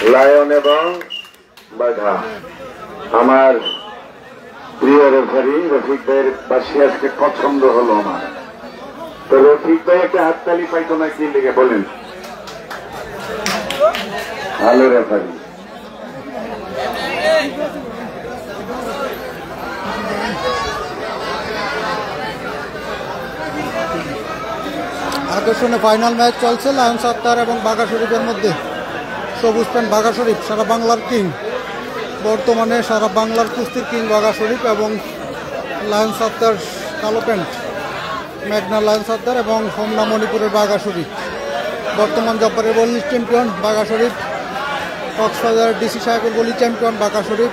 Lion এবং বাঘা। আমার প্রিয় রেফারি রফিক ভাইয়ের পাশে আজকে পছন্দ হলো আমার। তো রফিক ভাই একটা হাততালি পাইতো না কি লেগে বলেন? ভালো রেফারি। আকর্ষণীয় ফাইনাল ম্যাচ চলছে লায়ন সত্তার এবং বাঘা শরীফের মধ্যে। সবুজ প্যান্ট বাঘা শরীফ সারা বাংলার কিং, বর্তমানে সারা বাংলার কুস্তির কিং বাঘা শরীফ, এবং লায়ন সত্তার কালো প্যান্ট মেঘনা লায়ন সত্তার এবং হোমনা মণিপুরের বাঘা শরীফ। বর্তমান জব্বারের বলি চ্যাম্পিয়ন বাঘা শরীফ, কক্সবাজার ডিসি সাহেবের বলি চ্যাম্পিয়ন বাঘা শরীফ,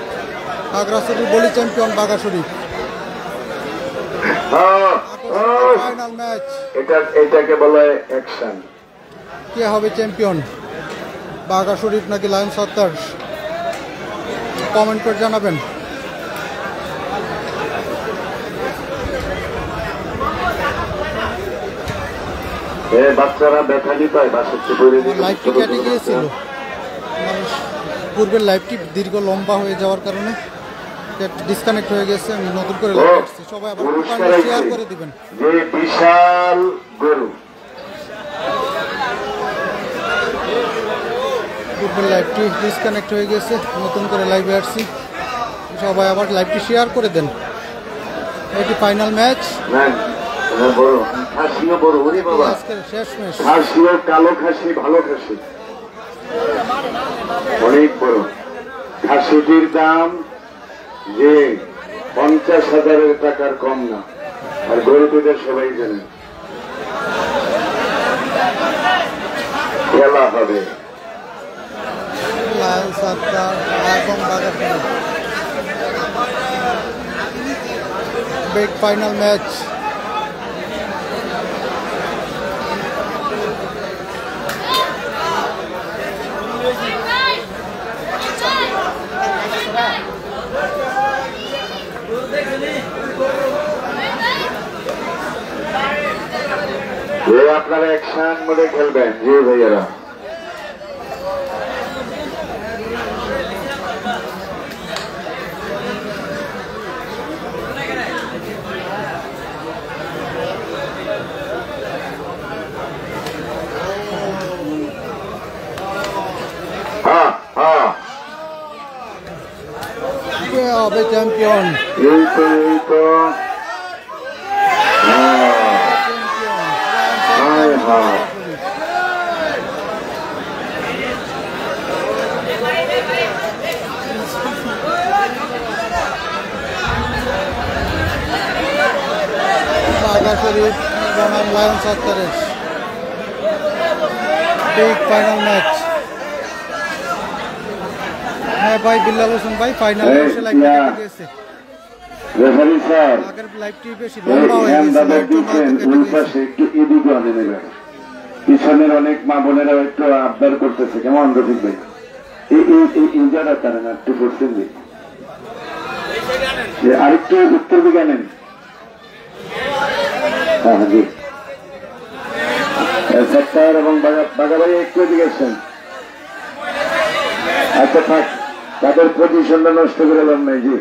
খাগড়াছড়ির বলি চ্যাম্পিয়ন বাঘা শরীফ। ফাইনাল ম্যাচ, এটাকে বলা হয় অ্যাকশন। কে হবে চ্যাম্পিয়ন, বাঘা শরীফ নাকি লায়ন সত্তার? কমেন্ট করে জানাবেন। বাচ্চারা ব্যথালি পায়, লাইভটি কেটে গিয়েছিল, পূর্বের লাইভটি দীর্ঘ লম্বা হয়ে যাওয়ার কারণে ডিসকানেক্ট হয়ে গেছে। আমি নতুন করে লাইভ করছি, সবাই আবার শেয়ার করে দিবেন। যে বিশাল গরু, পূর্বের লাইভটি ডিসকানেক্ট হয়ে গেছে, নতুন করে লাইভে আসছি, সবাই আবার লাইভটি শেয়ার করে দেন। এটি ফাইনাল ম্যাচ, শেষ ম্যাচ। কালো খাসি, ভালো খাসি, অনেক বড় খাসিটির দাম যে 50,000 টাকার কম না। আর গরু দুধের সবাই জানেন খেলা হবে। লায়ন সত্তার এবং বাঘা শরীফ, বিগ ফাইনাল ম্যাচ। আপনারা অ্যাকশন মোডে খেলবেন জি ভাইয়েরা। কে হবে চ্যাম্পিয়ন? এই তো বাঘা শরীফ বনাম লায়ন সত্তারের বিগ ফাইনাল ম্যাচ। হ্যাঁ ভাই বিল্লাল হোসেন ভাই, ফাইনাল ম্যাচে লাইভটি কেটে গেছে। রেফারি স্যার, আগের লাইভটি বেশি লম্বা হয়ে গেছে, একটু এদিকে আনে নেবেন। পিছনের অনেক মা বোনেরা একটু আবদার করতেছে। কেমন রফিক ভাই? ইঞ্জারা কারণ একটু করছেন আরেকটু উত্তর দিকে আনেন। হ্যাঁ জি, সত্তার এবং বাঘা ভাই একটু এদিকে আসছেন। আচ্ছা থাক, তাদের পজিশনটা নষ্ট করে লাভ নাই। জি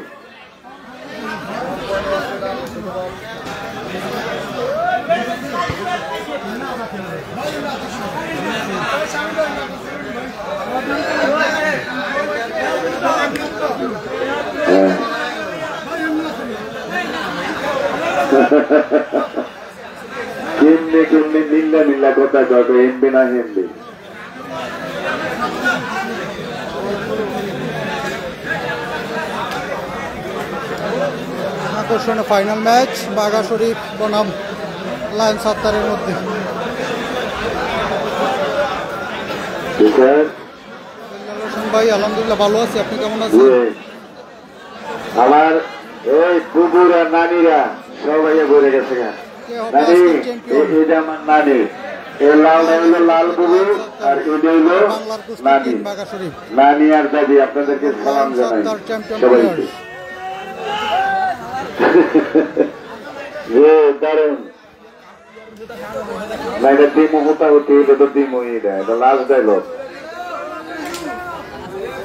কেমনি কেমনি মিল্লা মিল্লা কথা কত হেমবে না হেমবে। আকর্ষণীয় ফাইনাল ম্যাচ বাঘা শরীফ বনাম লায়ন সত্তারের মধ্যে। ভাই আলহামদুলিল্লাহ ভালো আছি, আপনি কেমন আছেন? আমার এই বুবুর আর নানিরা সবাই ঘুরে গেছে। এটা আমার নানি, লাল বুবু আর এটা হইল নানি। নানি আর দাদি আপনাদেরকে সালাম জানাই সবাইকে। দারুন না, এটা দিমু হতা হতে, এটা তো দিমু, এটা লাস্ট ডায়লগ।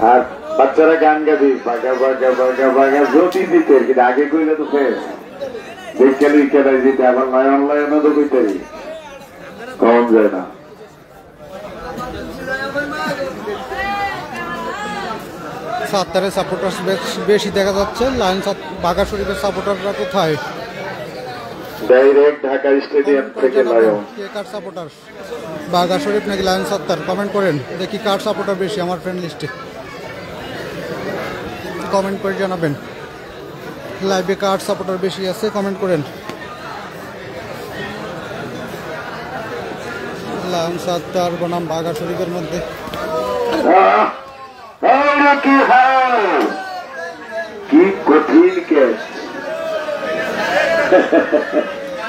আর বাচ্চারা গান গাবি বাগা বাগা বাগা বাগা জ্যোতি দিতে কিন্তু আগে কইলে তো ফের বিকেল উইকেটাই দিতে আবার নয়ন লয়নও তো কইতারি কম যায় না। সাত্তারের সাপোর্টার বেশি দেখা যাচ্ছে। লায়ন্স বাঘা শরীফের সাপোর্টাররা কোথায়? ডাইরেক্ট ঢাকা স্টেডিয়াম থেকে লায়ন। কে কার সাপোর্টার, বাঘা শরীফ নাকি লায়ন সাত্তার? কমেন্ট করেন, দেখি কার সাপোর্টার বেশি আমার ফ্রেন্ড লিস্টে। কমেন্ট করে জানাবেন লাইভে কার সাপোর্টার বেশি আছে, কমেন্ট করেন। লায়ন সাত্তার বনাম বাঘা শরীফের মধ্যে কি কঠিন কেস।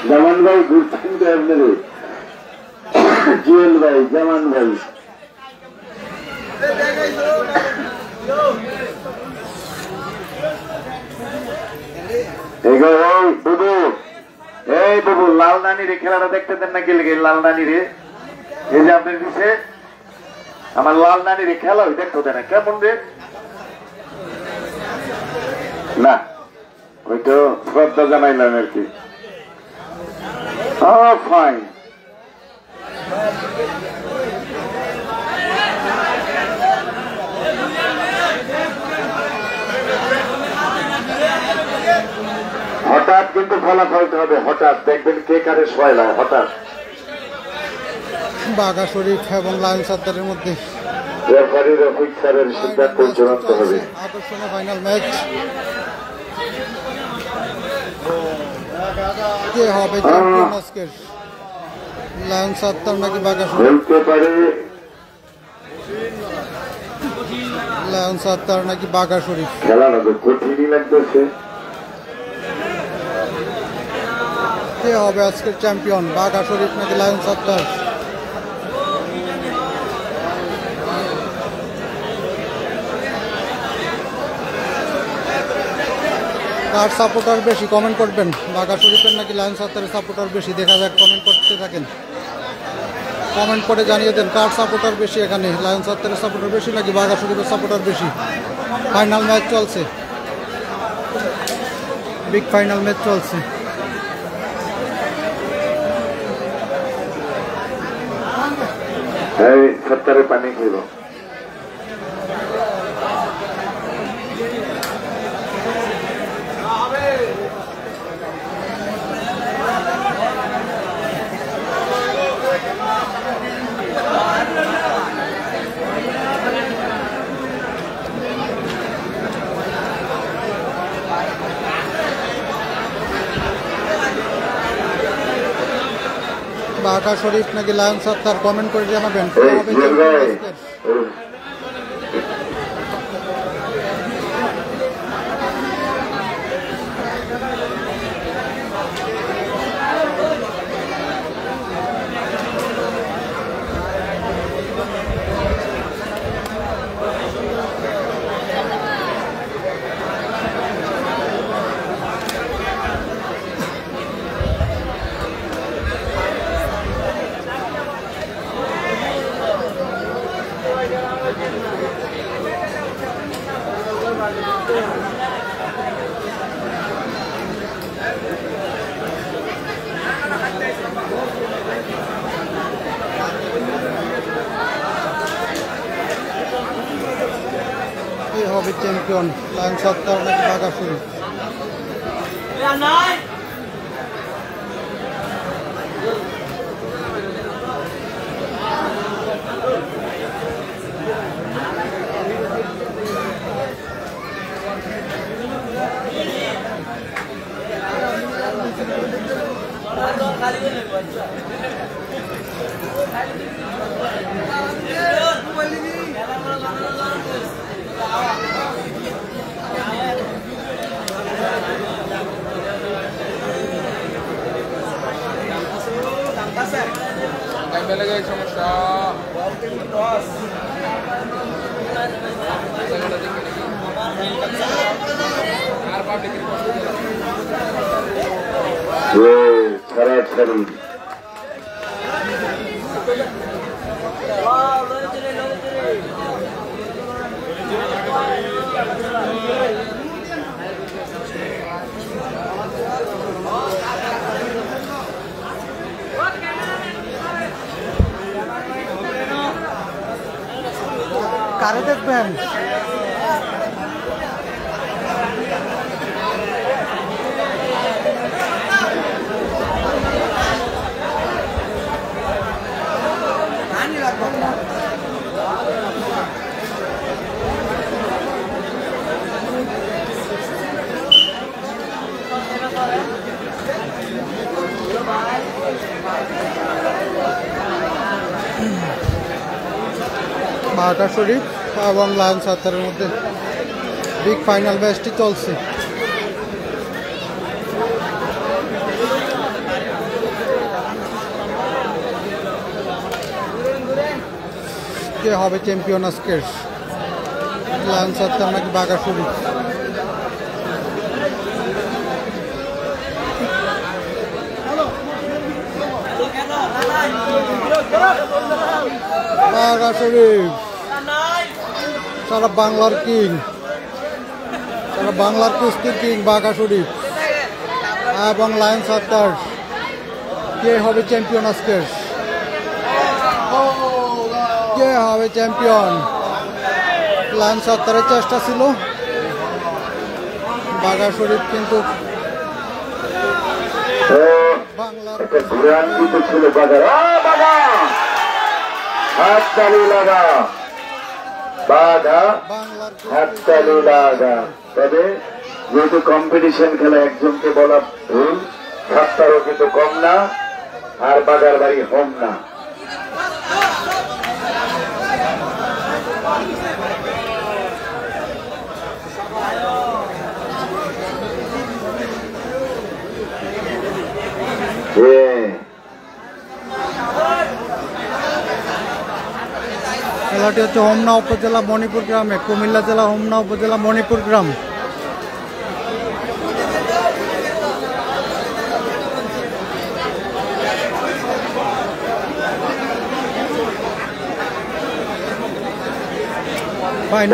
জামান ভাই ঘুরছেন তো আপনার জুয়েল ভাই, জামান ভাই বুবু, এই বুবু লাল নানি রে খেলাটা দেখতে দেন না, গেলে লাল নানি রে, এই যে আপনার দিচ্ছে আমার লাল নানি রে খেলা ওই দেখতে দেয় না কেমন রে? না ওই তো শ্রদ্ধা জানাইলাম আর কি। ফাইন হঠাৎ কিন্তু ফলাফল হবে, হঠাৎ দেখবেন কে কারে সয়লায় হঠাৎ। বাঘা শরীফ এবং লায়ন সাত্তারের মধ্যে রেফারি রফিক স্যারের সিদ্ধান্ত চূড়ান্ত হবে। আকর্ষণীয় ফাইনাল ম্যাচ। কে হবে চ্যাম্পিয়ন আজকের, লায়ন সাত্তার নাকি বাঘা শরীফ? বলতে পারে লায়ন সাত্তার নাকি বাঘা শরীফ। খেলাটা তো কঠিনই লাগতেছে। কে হবে আজকের চ্যাম্পিয়ন, বাঘা শরীফ নাকি লায়ন সাত্তার? কার সাপোর্টার বেশি কমেন্ট করবেন, বাঘা শরীফের নাকি লায়ন সাত্তারের সাপোর্টার বেশি? দেখা যাক, কমেন্ট করতে থাকেন, কমেন্ট করে জানিয়ে দেন কার সাপোর্টার বেশি এখানে, লায়ন সাত্তারের সাপোর্টার বেশি নাকি বাঘা শরীফের সাপোর্টার বেশি। ফাইনাল ম্যাচ চলছে, বিগ ফাইনাল ম্যাচ চলছে। এই সত্তরের পানি খেল বাঘা শরীফ নাকি লায়ন সাত্তার, কমেন্ট করে জানাবেন। কে হবে চ্যাম্পিয়ন, লায়ন সাত্তার নাকি বাঘা শরীফ? সমস্যা ছাড়াছাড়ি কারে দেখবেন? বাঘা শরীফ এবং লায়ন্স আত্মারের মধ্যে বিগ ফাইনাল ম্যাচটি চলছে। কে হবে চ্যাম্পিয়ন আজকের, লায়ন্স আত্মার নাকি বাঘা শরীফ? বাঘা শরীফ সারা বাংলার কিং, সারা বাংলার কুস্তির কিং বাঘা শরীফ এবং লায়ন্স আত্মার। কে হবে চ্যাম্পিয়ন আজকের? কে হবে চ্যাম্পিয়ন? লায়ন্স আত্মারের চেষ্টা ছিল, বাঘা শরীফ কিন্তু বাংলার ছিল হাততালি লাগা, বাঘা হাততালি লাগা। তবে যেহেতু কম্পিটিশন খেলা একজনকে বলা ভুল, সাতটারও কিন্তু কম না, আর বাঘার বাড়ি হোম না। খেলাটি হচ্ছে হোমনা উপজেলা মণিপুর গ্রামে, কুমিল্লা জেলা হোমনা উপজেলা মণিপুর গ্রাম।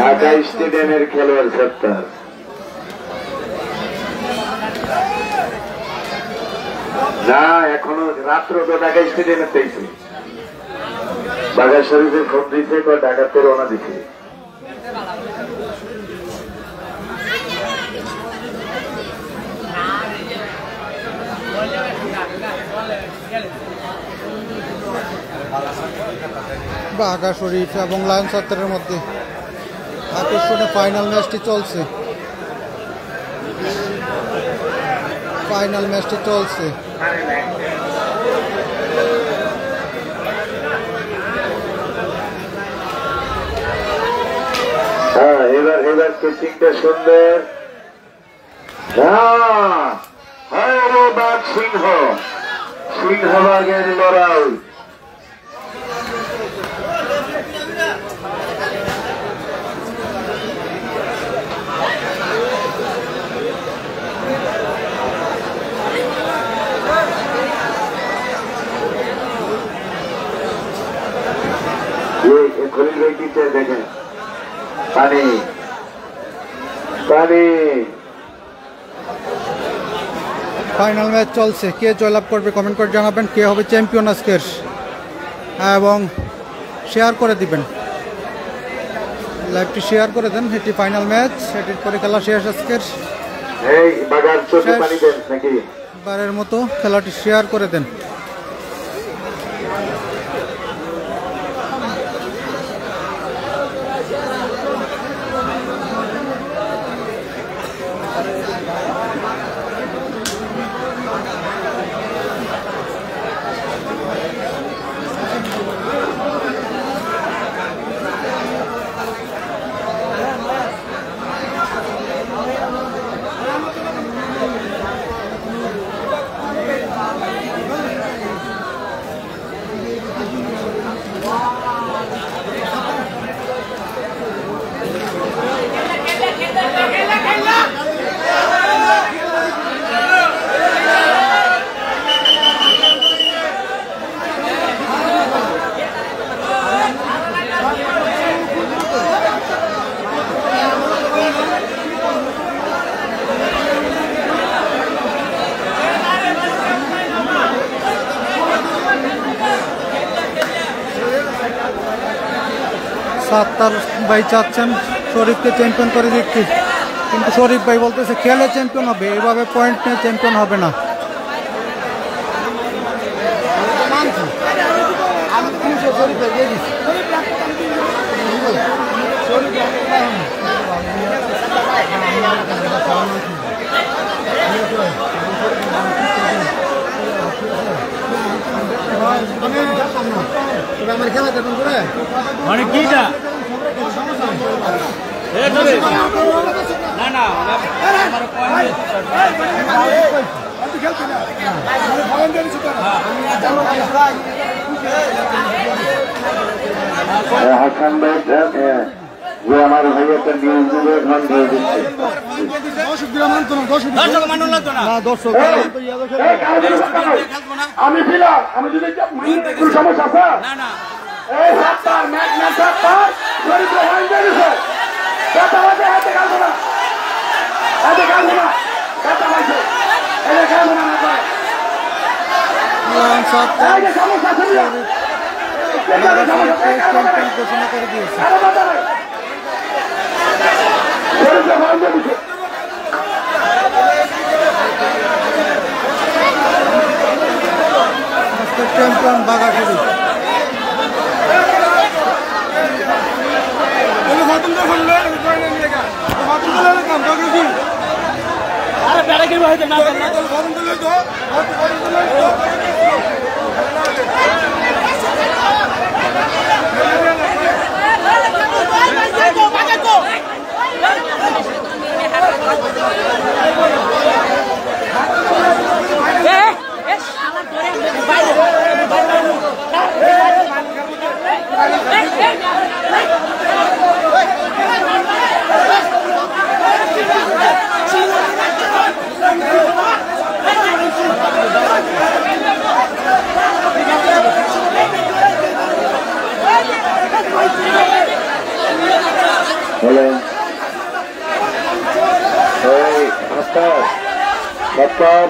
ঢাকা স্টেডিয়ামের খেলোয়াড় সত্তার না, এখনো রাত্র তো ঢাকা স্টেডিয়ামে পেয়েছি। বাঘা শরীফে ফোন দিচ্ছে, ঢাকাতে রওনা দিচ্ছে। বাঘা শরীফ এবং লায়ন্স আত্মারের মধ্যে আকর্ষণীয় ফাইনাল ম্যাচটি চলছে। ফাইনাল ম্যাচটি চলছে। হ্যাঁ, এবার কোচিংটা সুন্দর। বাঘ সিংহ, সিংহবাগের লড়াই। খলিল ভাই দিচ্ছে, দেখেন পানি পানি। ফাইনাল ম্যাচ চলছে, কে জয়লাভ করবে কমেন্ট করে জানাবেন। কে হবে চ্যাম্পিয়ন আজকের, এবং শেয়ার করে দিবেন, লাইভটি শেয়ার করে দেন। এটি ফাইনাল ম্যাচ, এটির পরে খেলা শেষ আজকের। বারের মতো খেলাটি শেয়ার করে দেন। সাত্তার ভাই চাচ্ছেন শরীফকে চ্যাম্পিয়ন করে দিচ্ছি, কিন্তু শরীফ ভাই বলতেছে খেলে চ্যাম্পিয়ন হবে, এভাবে পয়েন্ট নিয়ে চ্যাম্পিয়ন হবে না। আমার খেলা কেমন করে মানে কিটা না না হাসান ভাই যে আমার ভাই একটা নিউজ দিবে ঘন দিয়ে দিচ্ছে আমি ছিলাম, আমি যদি কোনো সমস্যা আছে এই সপ্তাহ ম্যাচ ম্যাচ সপ্তাহ শরীফ ওয়ান দিয়েছে কথা বলতে হাতে কাটবো না, হাতে কাটবো না, কথা বলছে এটা কাটবো না না করে এই যে সমস্যা আছে ঘোষণা করে দিয়েছে। শরীফ ওয়ান দিয়েছে চ্যাম্পিয়ন বাঘা শরীফ।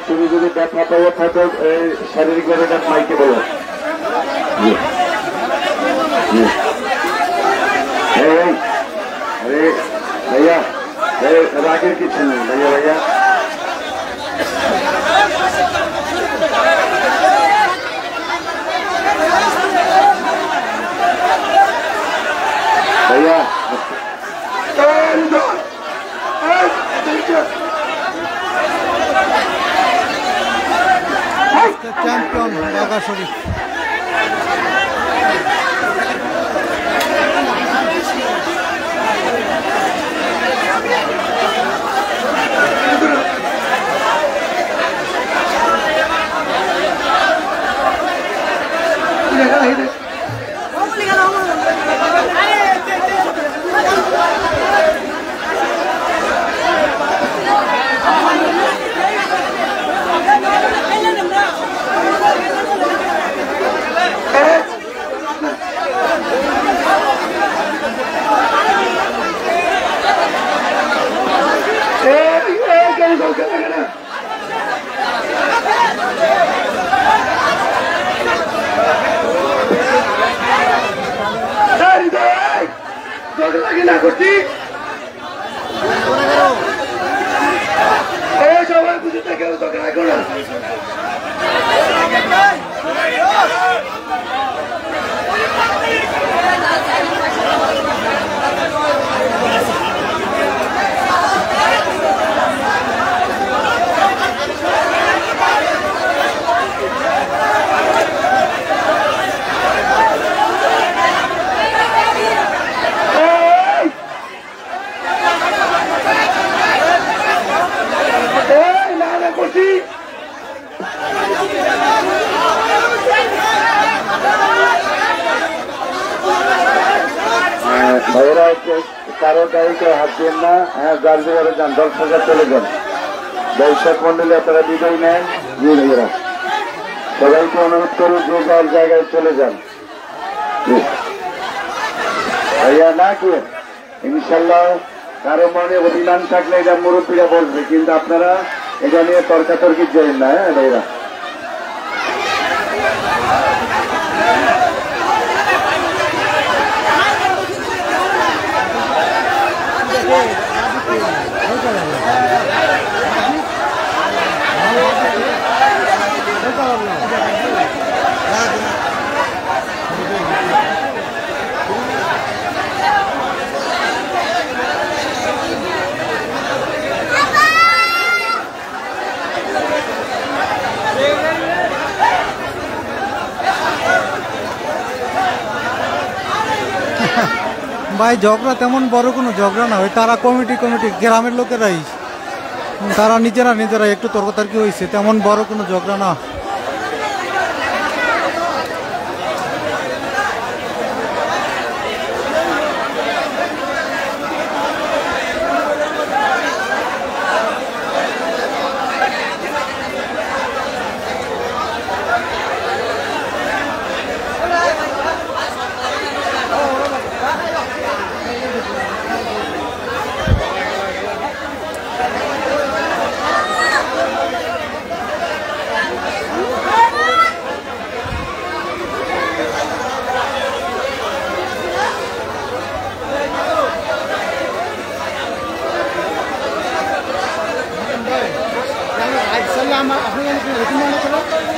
তুমি যদি দেখা পাওয়া থাকো শারীরিক ভাবে মাইকে বলো अरे भैया रागे কিছু নেই भैया भैया भैया চ্যাম্পিয়ন বাঘা শরীফ। সবাই বুঝতে কেউ তো ভাইয়েরা কারো গাড়িকে হাত দেন না, হ্যাঁ যার যেভাবে যান দর্শকের চলে যান, দর্শক মন্ডলী আপনারা বিদায় নেন। জি ভাইয়েরা সবাইকে অনুরোধ করুন যে যার জায়গায় চলে যান ভাইয়া, না কি ইনশাল্লাহ কারো মনে অভিমান থাকলে এটা মুরব্বীরা বলবে, কিন্তু আপনারা এটা নিয়ে তর্কাতর্কি যাবেন না। হ্যাঁ ভাইরা ভাই ঝগড়া তেমন বড় কোনো ঝগড়া না, ওই তারা কমিটি গ্রামের লোকেরাই তারা নিজেরা একটু তর্কতর্কি হয়েছে, তেমন বড় কোনো ঝগড়া না।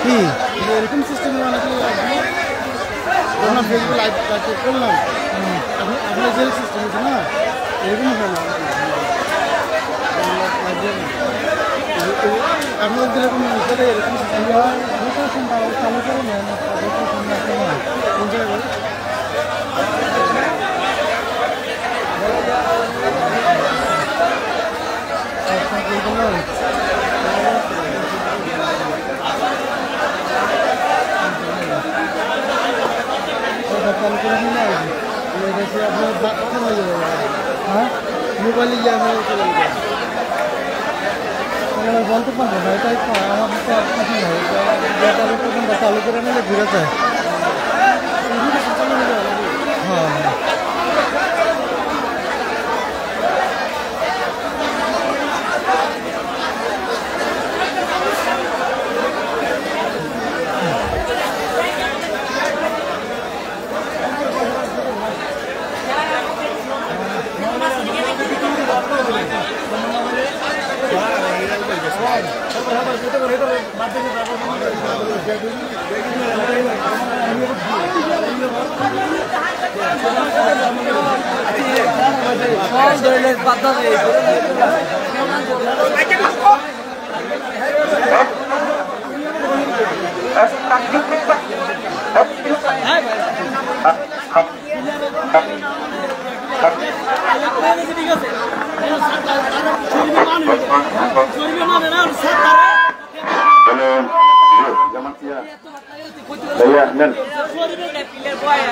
কি এরকম সিস্টেমে আমরা ফেসবুক লাইভ করলাম, আপনার যে সিস্টেম আছে না এরকমই হয় না। আপনাদের যেরকম এরকম চালু করে নেন কোন জায়গায় চালু করে নিলে আপনার কখন হয়ে যাবে? হ্যাঁ, মোবাইলে গিয়ে আমি বলতে পারবো না, এটাই তো আমাদের তো চালু করে নিলে ঘুরে যায়।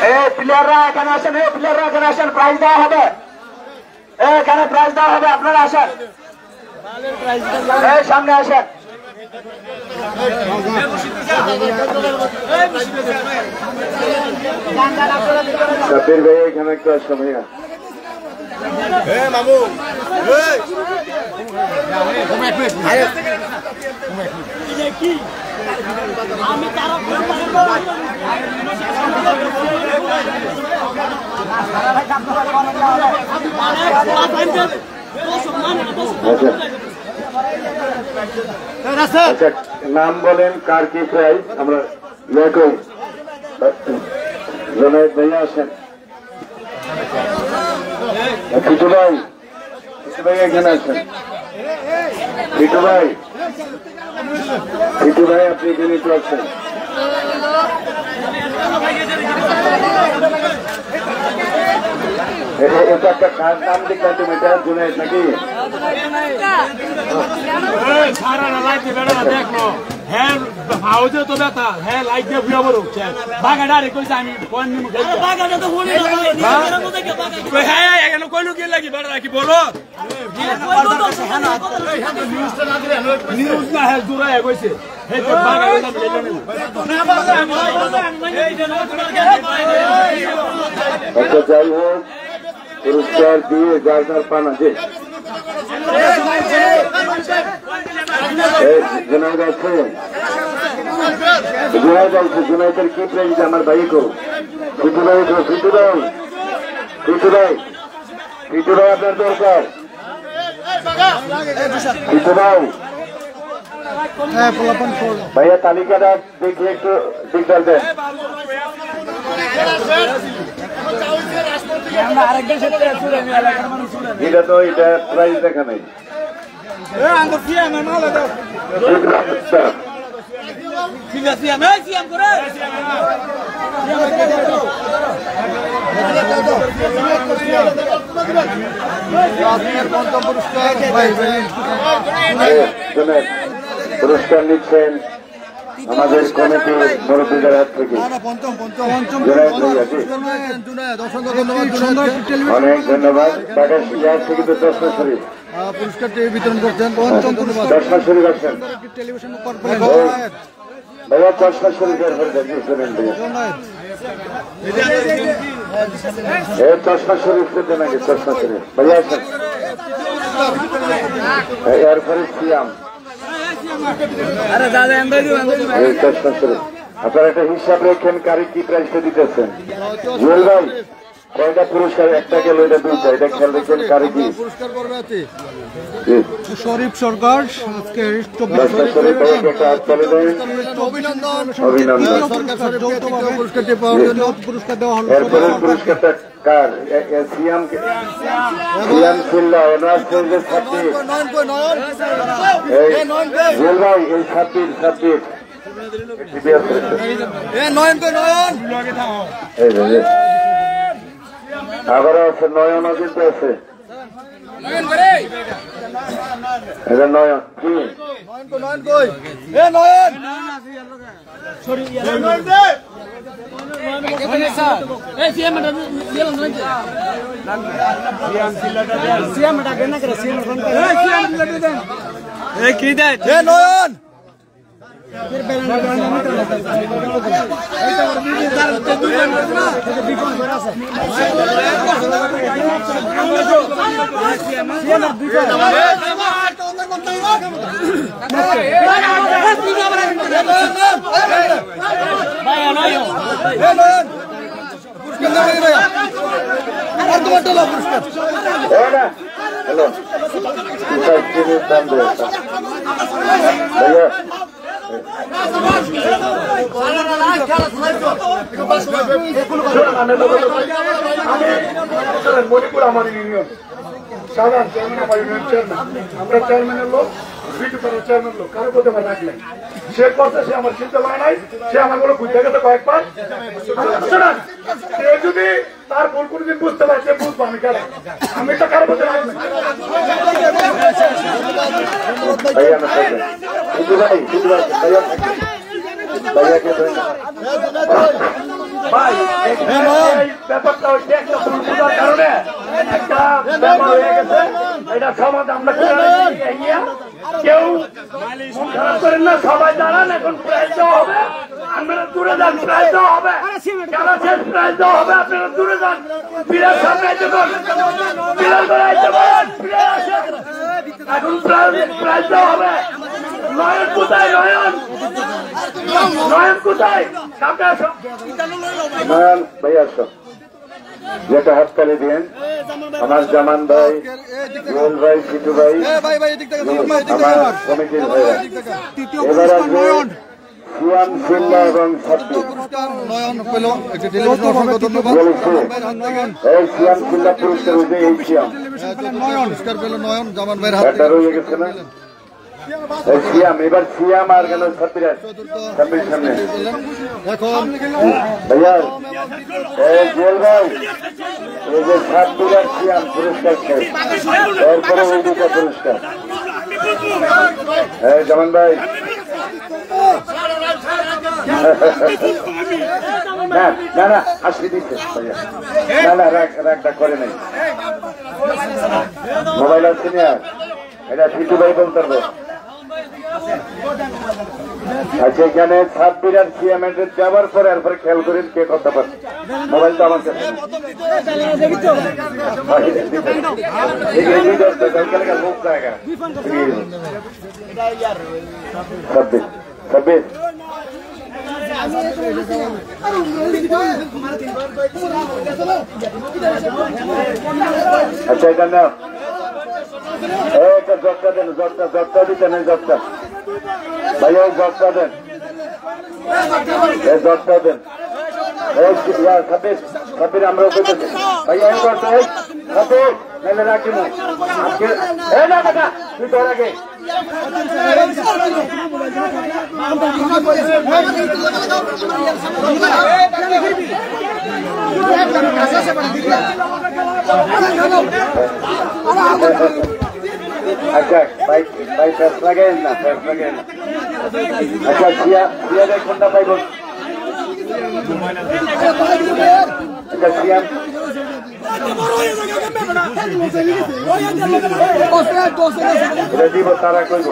হ্যাঁ প্লেয়াররা এখানে আসেন, প্লেয়াররা এখানে আসেন, প্রাইজ দেওয়া হবে, এখানে প্রাইজ দেওয়া হবে, আপনারা আসেন, সামনে আসেন। সাব্বির ভাই এখানে একটু আসো ভাইয়া। মামু আমি তারা আচ্ছা, নাম বলেন, কার কি প্রাইজ আমরা লেখো। জনায়েদ ভাইয়া আসেন, পিটু ভাই এখানে আসেন, পিটু ভাই আপনি এখানে একটু আসছেন। এটা একটা খাস নাম দেখলাম তুমি, এটা জুনায়েদ নাকি? হ্যাঁ হাউজে তো ব্যথা, হ্যাঁ লাইট দিয়ে বুঝা বড় বাগাটা রে কইছে আমি ফোন নিমু বাগাটা তো বলি না, হ্যাঁ এখানে কইলো কি লাগি বড় রাখি বলো নিউজ না, হ্যাঁ দূরে কইছে হে তো বাগাটা মিলে নেব। আচ্ছা যাই হোক, পুরস্কার দিয়ে যার যার পান আছে। জুনায়েদ আছে, জুনায়েদের কি প্রাইজ আমার ভাই কো? পিটু ভাই আপনার দরকার। পিটু ভাই ভাইয়া তালিকাটা দেখে একটু দিকদার দেন। এটা তো এটা প্রাইজ দেখা নাই। পঞ্চম পুরস্কার ভাই পুরস্কার নিচ্ছেন আমাদের কমিটি মুরব্বীদের হাত থেকে। অনেক ধন্যবাদ। ঢাকা থেকে তো চশমা শরীফ পুরস্কারটি বিতরণ করছেন পঞ্চম চশমা শরীফ আছেন টেলিভিশন ভাইয়া চশমা শরীফের শুনেন চশমা শরীফ করতে নাকি চশমা শরীফ ভাইয়া আছেন এরপরে সিয়াম চশমা শরীফ আপনারা একটা হিসাব রেখেন কারি কি প্রাইসটা দিতেছেন। জুয়েল ভাই কয়টা পুরস্কার একটা গেল এটা দুইটা এটা খেয়াল রেখেন কারি কি পুরস্কার করবে শরীফ সরকার পুরস্কারটি পাওয়ার জন্য পুরস্কার দেওয়া হলো। এরপরের পুরস্কারটা কার সিয়াম সিল্লা অনার্স ছাত্রী জুয়েল ভাই এই ছাব্বির আবারও আছে নয়নও কিন্তু আছে এটা নয়ন কি নয়ন মণিপুর আমার ইউনিয়ন সাধারণ চেয়ারম্যান আমার ইউনিয়ন চেয়ারম্যান আমরা চেয়ারম্যানের লোক চেয়ারম্যান লোক কারো বলতে পারে রাখলেন সে করতে সে আমার চিন্তা করে নাই সে আমার গুলো বুঝতে গেছে কয়েকবার সে যদি তার ভুল কোনদিন বুঝতে পারে সে বুঝবো আমি কেন আমি তো কারো বলতে রাখলেন ব্যাপারটা হচ্ছে একটা ভুল বোঝার কারণে একটা ব্যাপার হয়ে গেছে এটা সমাজ আমরা কেউ মন খারাপ করেন না সবাই দাঁড়ান এখন প্রাইজ দেওয়া হবে আপনারা দূরে যান প্রাইজ দেওয়া হবে যারা শেষ প্রাইজ দেওয়া হবে আপনারা দূরে যান বিরাট সামনে আইতে পারেন বিরাট করে আইতে পারেন এখন প্রাইজ দেওয়া হবে নয়ন কোথায় নয়ন কোথায় সামনে আসো নয়ন ভাই আসো যেটা হাততালি দিন আমার জামান ভাই জুয়েল ভাই সিটু ভাই আমার কমিটির ভাইরা এবার আসবে সিয়াম সিল্লা এবং এই সিয়াম সিল্লা পুরস্কার হয়েছে এই সিয়াম একটা রয়ে গেছে না সিয়াম এবার সিয়াম আর গেল ছাব্বির সামনে ভাইয়া এই জুয়েল ভাই এই যে ছাব্বির আর সিয়াম পুরস্কার এরপরে ওই দুটা পুরস্কার হ্যাঁ জামান ভাই না না আসলে দিচ্ছে ভাইয়া না রাগটা করে নাই মোবাইল আছে না এটা সিটু ভাই বলতে পারবো। আচ্ছা এখানে ছাব্বির আর সিএমেন্টের যাওয়ার পরে এরপরে খেয়াল করেন কে করতে পারে মোবাইল তো আমার কাছে ছাব্বিশ আচ্ছা এটা না জবটা দেন জবটা দিতে নেই জবটা ভাইয়া জবটা দেন জবটা দেন ছাব্বিশ সাব্বির আমরাও করতেছি ভাই আমি করতে সাব্বির মেলে রাখি না আজকে না বেটা তুই তোর আগে আচ্ছা ভাই ভাই ফেস লাগাই না ফেস লাগাই না আচ্ছা সিয়া কোনটা পাইব আচ্ছা সিয়াম দিব তারা করব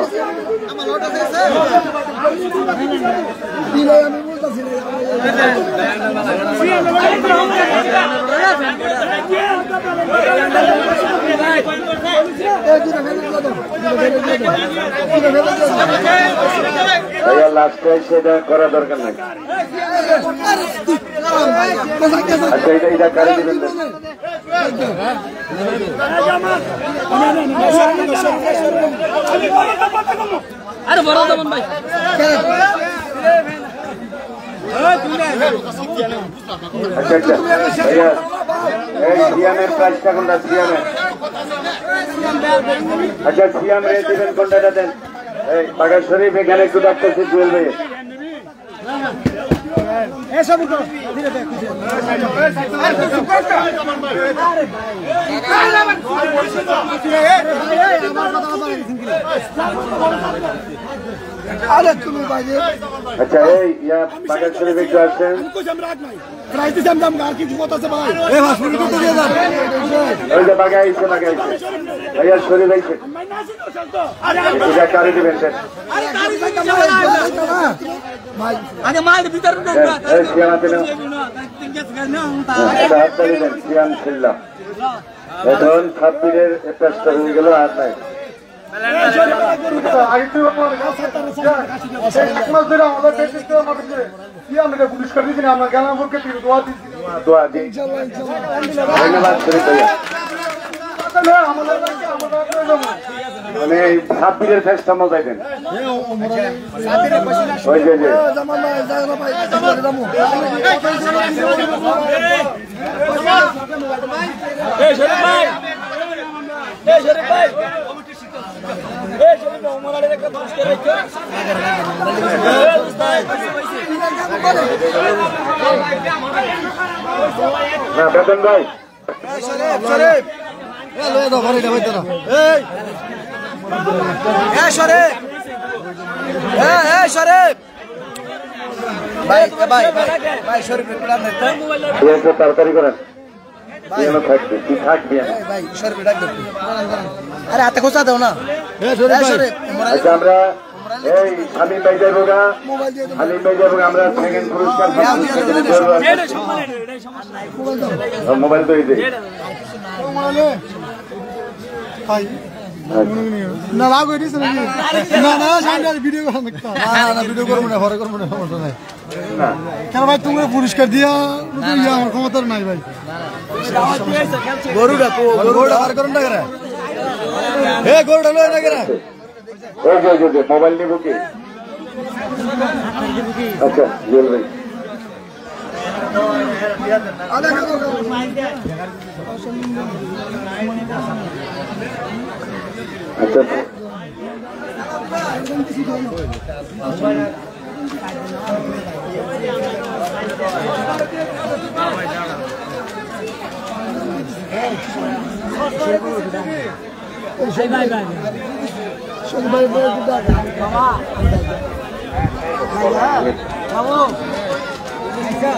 ভাইয়া লাস্টে সেটা করা দরকার নাই আচ্ছা এটা কারে দিবেন আরে বড় দমন ভাই আচ্ছা আচ্ছা ভাইয়া এই সিয়ামের প্রাইসটা কোনটা সিয়ামের আচ্ছা সিয়াম রে দিবেন কোনটা দেন এই বাগান শরীফ এখানে একটু ডাক্তারছি জুয়েল ভাই আচ্ছা এই ইয়া বাগান শরীফ একটু আসছেন ওই যে বাগাইছে ভাইয়া শরীফ আইছে এটা কারে দিবেন স্যার আগে মাল ভিতর এখন ছাব্বিরের একটা হয়ে গেল আর নাই পুরস্কার দিয়েছেন আমরা গ্রামকে দোয়া দিই ধন্যবাদ শরীফ ভাইয়া মানে ছাব্বিরের ফেসটা মজাই দেন ওই যে না বেতন ভাই তাড়াতাড়ি করেন থাকবে তুই থাকবি আরে হাতে খোঁচা দাও না আচ্ছা আমরা এই হালিম ভাই যাবো গা হালিম ভাই যাবো আমরা সেকেন্ড পুরস্কার মোবাইল তো এই না লাভ হয়ে গেছে নাকি না না সামনে আর ভিডিও করা না ভিডিও করবো না ঘরে করবো না সমস্যা নাই কেন ভাই তুমি পুরস্কার দিয়া আমার ক্ষমতা নাই ভাই গরুটা বার করুন না কেন হে গরুটা লয় না কেন মোবাইল নিব কি আচ্ছা জুয়েল ভাই আচ্ছা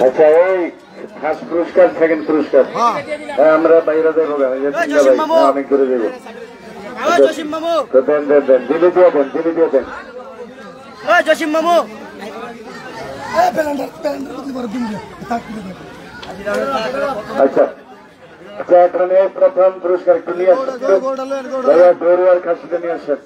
আচ্ছা এই ফার্স্ট পুরস্কার সেকেন্ড পুরস্কার আমরা বাইরে যাবো অনেক দূরে যাবো দেন দিলি দিয়ে দেন জসিম মামু আচ্ছা আচ্ছা এখানে প্রথম পুরস্কার একটু নিয়ে আসছেন দৌড়ুয়ার খাসিটা নিয়ে আসছেন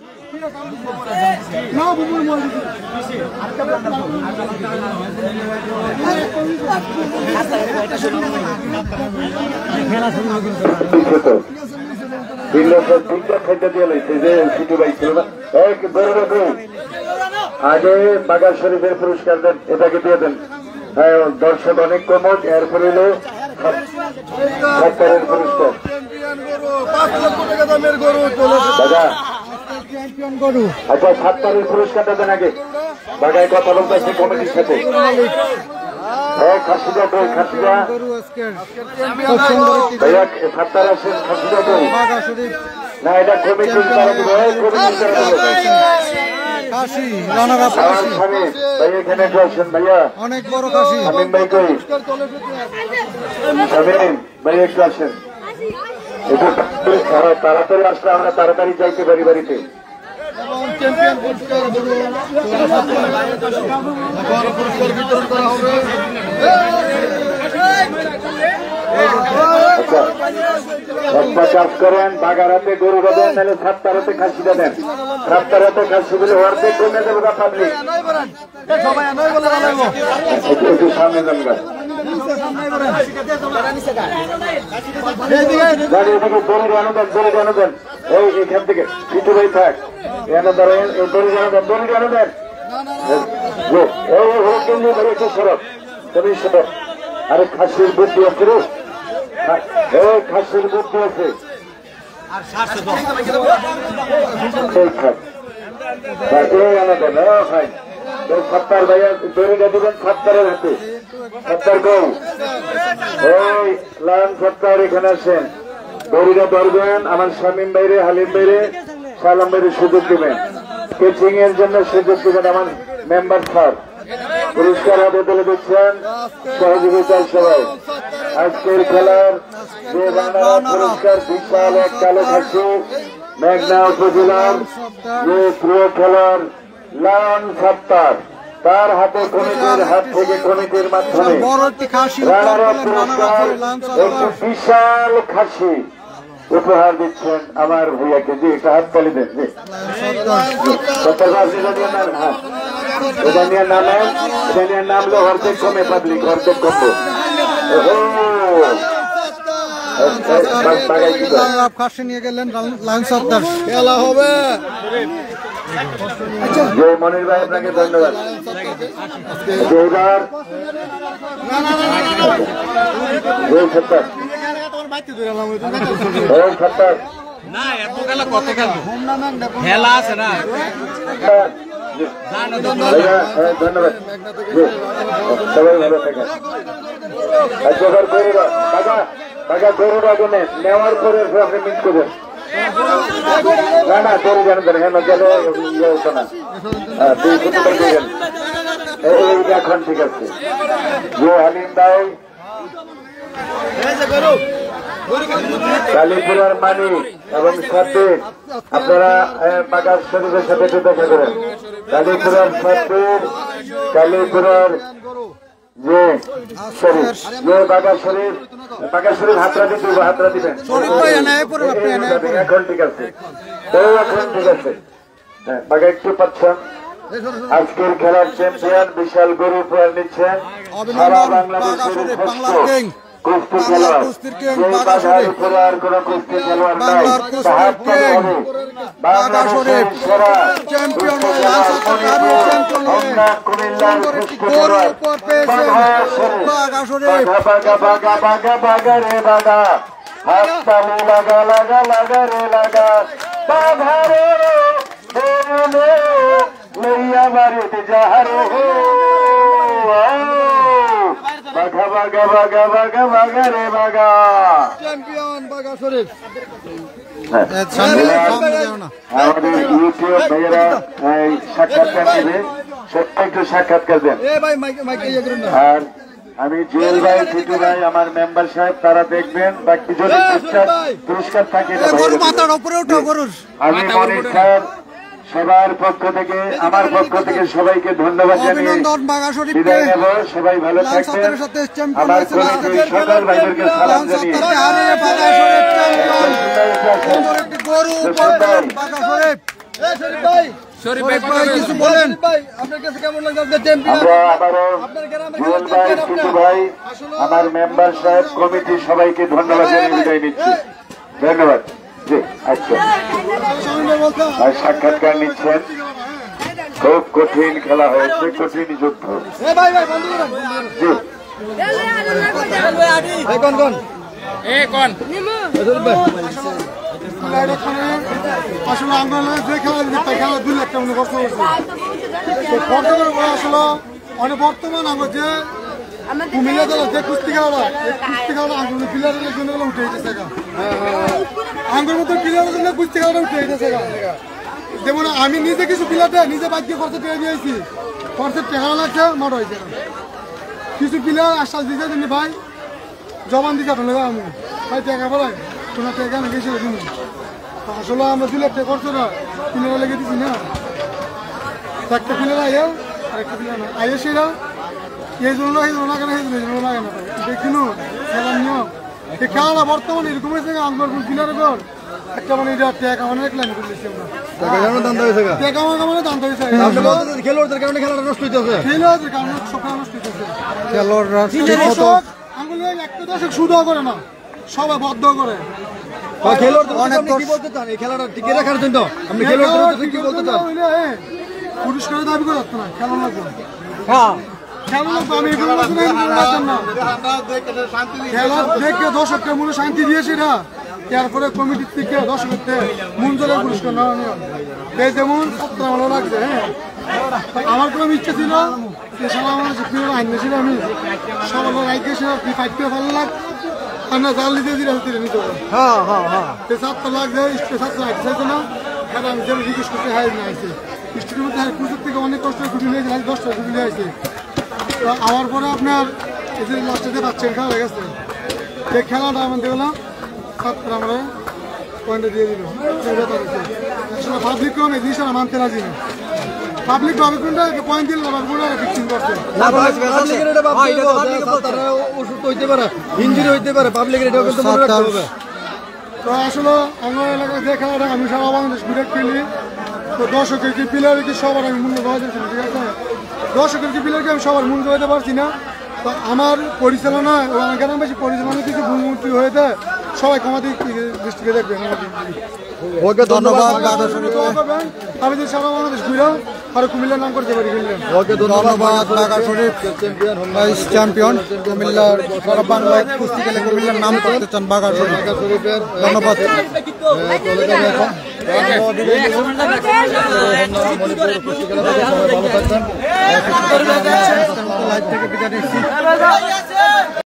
আগে বাগান শরীফের পুরস্কার দেন, এটাকে দিয়ে দেন। হ্যাঁ, দর্শক অনেক কমক, এরপরে হলো সত্তরের পুরস্কার দাদা। চ্যাম্পিয়ন গরু আচ্ছা, সত্তরের পুরস্কারটা দেন আগে। বাগায় কথা বলতে আছে কমিটির সাথে। খাসিদা কই? খাসিদা গরু আজকের খুব সুন্দর একটি ভাইয়া 70 আসেন। খাসিদা কই? বাঘা শরীফ না, এটা কমিটির তারা দিবে। কমিটির তারা দিবে। কাশি রানার আপ আমার কাশি স্বামী ভাই এখানে একটু আসেন ভাইয়া। অনেক বড় কাশি শামীম ভাই কই? শামীম ভাই একটু আসেন। একটু তাড়াতাড়ি আসলে আমরা তাড়াতাড়ি যাইতে পারি বাড়িতে। চ্যাম্পিয়ন পুরস্কার পুরস্কার বিতরণ করা হবে। আচ্ছা, একটা কাজ করেন, বাগারাতে গরু দেবেন, নাহলে 70 খাসিটা দেন। 70 খাসি বলে অর্ধেক কমে দেবো গা পাবলিক। সবাই নয় বলে বানাবো। একটু সামনে যান গা। দড়ি আনো দেন, দড়ি আনো দেন। এই এখান থেকে পিটু ভাই থাক, এনে ধরেন। এই দড়ি আনো দেন, দড়ি আনো দেন। একটু সরব, তুমি সরব। আরে খাসির বুদ্ধি আছে রে, এই খাসির বুদ্ধি আছে। আনো দেন। ভাই 70 ভাইয়া দড়িটা দিবেন 70 হাতে। 70 গৌ এই লায়ন 70 এখানে আসেন। দড়িটা ধরবেন। আমার শামীম বাইরে, হালিম বাইরে, সালাম বাইরে সুযোগ দিবেন। কোচিং এর জন্য সুযোগ দিবেন আমার মেম্বার স্যার। পুরস্কার হাতে তুলে দিচ্ছেন সহযোগিতার সবাই। আজকের খেলার যে রানার পুরস্কার বিশাল এক কালো খাসি, মেঘনা উপজেলার যে প্রিয় খেলার লায়ন 70, তার হাতে কমিটির হাত থেকে কমিটির মাধ্যমে বড় একটি খাসি রানার পুরস্কার একটি বিশাল খাসি উপহার দিচ্ছেন আমার ভাইয়াকে। যে একটা হাততালি দেন। এটা নিয়ে নামেন, এটা নিয়ে নামলে অর্ধেক কমে পাবলিক, অর্ধেক কমবে। খাসি নিয়ে গেলেন লায়ন সর্দার। খেলা হবে। যে মনির ভাই আপনাকে ধন্যবাদ। এবার না এত খেলা কত খেলা খেলা আছে না। ধন্যবাদ, সবাই ভালো থাকেন। আচ্ছা, এবার গরুরা বাগা বাগা গরুরা নেন, নেওয়ার পরে আপনি মিট করবেন। না না, গরু জানেন তো হেন গেলে ইয়ে হতো না। দুই ফুটে দেবেন। এইটা এখন ঠিক আছে। যে হালিম ভাই কালীপুরার মানিক এবং সাথে আপনারা বাগার শরীফের সাথে একটু দেখা করেন। কালীপুরার সাথে কালীপুরার যে শরীফ, যে বাগার শরীফ, বাগার শরীফ হাতরা দিতে হাতরা দিবেন। এখন ঠিক আছে, এখন ঠিক আছে। হ্যাঁ, বাগা একটু পাচ্ছেন। আজকের খেলার চ্যাম্পিয়ন বিশাল গরু উপহার নিচ্ছেন সারা বাংলাদেশের শ্রেষ্ঠ কুস্তি খেলোয়াড়। যে বাধার উপরে আর কোন কুস্তি খেলোয়াড় নাই, তাহার তবে হবে বাংলাদেশের সেরা কুস্তি খেলোয়াড় কুমিল্লার কুস্তি খেলোয়াড় বাঘা শরীফ। বাঘা বাঘা বাঘা বাঘা রে বাঘা, হাততালি লাগা লাগা লাগা রে লাগা। বাঘা রে লইয়া বাড়িতে যাহারে হো, বাঘা বাঘা বাঘা বাঘা বাঘা রে বাঘা। চ্যাম্পিয়ন বাঘা শরীফ। আমাদের ইউটিউব ভাইয়েরা সাক্ষাৎকার দেবে, সত্যি একটু সাক্ষাৎকার দেন। আর আমি জুয়েল ভাই, টিটু ভাই, আমার মেম্বার সাহেব, তারা দেখবেন। বাকি যদি পুরস্কার থাকে আমি মনির স্যার সবার পক্ষ থেকে, আমার পক্ষ থেকে সবাইকে ধন্যবাদ জানিয়ে বিদায় নেব। সবাই ভালো থাকবেন। আমার কমিটির সকল ভাইদেরকে সালাম জানিয়ে আমরা আবারও জুয়েল ভাই, টিটু ভাই, আমার মেম্বার সাহেব, কমিটি সবাইকে ধন্যবাদ জানিয়ে বিদায় নিচ্ছি। ধন্যবাদ। জি, আচ্ছা, আর সাক্ষাৎকার নিচ্ছেন। খুব কঠিন খেলা হয়েছে, কঠিন যুদ্ধ। জি, কোন কোন আসলে আমরা যে খেলা দিতে খেলা 2 লাখ টাকা খরচ করছি আসলে অনেক বর্তমান আমরা যে কুমিল্লা জেলা যে কুস্তি খেলাটা আঙ্গুর প্লেয়ারের জন্য উঠে যেতেছে আঙ্গুর মতো প্লেয়ারের জন্য কুস্তি খেলাটা উঠে যেতেছে যেমন আমি নিজে কিছু প্লেয়ারটা নিজে বাদ দিয়ে খরচা পেয়ে দিয়েছি খরচের টাকা লাগছে মোট হয়েছে কিছু প্লেয়ার আশ্বাস দিতে তুমি ভাই জবান দিতে আমি ভাই টাকা বলাই তোমার টাকা আমি গেছি আসলে আমরা 2 লাখ টাকা খরচ না প্লেয়ার লেগে দিচ্ছি না একটা প্লেয়ার আয়েও আরেকটা প্লেয়ার না আয়ে সেরা এই জন্য লাগে না এই জন্য লাগে না দেখিনো খেলার নিয়ম এই খেলাটা বর্তমানে এরকম হয়েছে আঙ্গুর প্লেয়ারের পর একটা মানে এটা টাকা মানে এক লাইন করতেছি আমরা টাকা মানে দাম হয়েছে খেলোয়াড়দের কারণে খেলাটা নষ্ট হইতেছে খেলোয়াড়দের কারণে সব নষ্ট হইতেছে খেলোয়াড়রা আঙ্গুলে একটা দশক সুদা করে না সবাই বদ্ধ করে অনেক কি বলতে চান এই খেলাটা টিকে রাখার জন্য আপনি খেলোয়াড়দের কি বলতে চান পুরস্কার দাবি করে না খেলা লাগবে খেলা লাগবে আমি এগুলো না খেলা দেখে দর্শককে মনে শান্তি দিয়েছি না এরপরে কমিটির থেকে দর্শকদের মন জলের পুরস্কার নেওয়া নিয়ম এই যেমন সবটা ভালো লাগছে হ্যাঁ আমার কোনো ইচ্ছা ছিল আইন ছিল আমি সবার রাইকে ছিল ফাইটতে ভালো লাগ আমরা জাল দিতে দিলে নিতে হবে সাতটা লাগছে সাতটা লাগছে না খেলা আমি যেমন রিকোয়েস্ট করতে হাই নিয়ে আসছি স্টেডিয়ামের মধ্যে পুজোর থেকে অনেক কষ্ট ছুটি নিয়ে 10টা ছুটি নিয়ে আসছি তো আমার পরে আপনার এই যে লাস্টে বাচ্চার খেলা হয়ে গেছে এই খেলাটা আমি দেখলাম সাতটা আমরা পয়েন্টে দিয়ে দিল আসলে পাবলিক কম এই জিনিসটা মানতে রাজি না পাবলিক ভাবে কোনটা পয়েন্ট দিল না কোনটা ফিক্সিং করছে ওষুধ হইতে পারে ইঞ্জুরি হইতে পারে পাবলিকের এটাও কিন্তু মনে রাখতে হবে তো আসলে আমার এলাকায় যে খেলাটা আমি সারা বাংলাদেশ ঘুরে খেলি তো দর্শকের কি প্লেয়ারের কি সবার আমি মূল্য দেওয়া যাচ্ছি ঠিক আছে দর্শকের কি প্লেয়ারকে আমি সবার মূল্য দিতে পারছি না তো আমার পরিচালনা ও আমার গ্রামবাসী পরিচালনা কিছু ভুলমূর্তি হয়েছে সবাই ক্ষমাতে দৃষ্টিকে দেখবেন ওকে ধন্যবাদ আমি যে সারা বাংলাদেশ ঘুরে আর কুমিল্লার নাম করতে পারি ওকে ধন্যবাদ ঢাকা শরীফ ভাইস চ্যাম্পিয়ন কুমিল্লার সারা বাংলায় কুস্তি খেলে কুমিল্লার নাম করতে চান বাঘা শরীফের ধন্যবাদ লাইভ থেকে বিদায় নিচ্ছি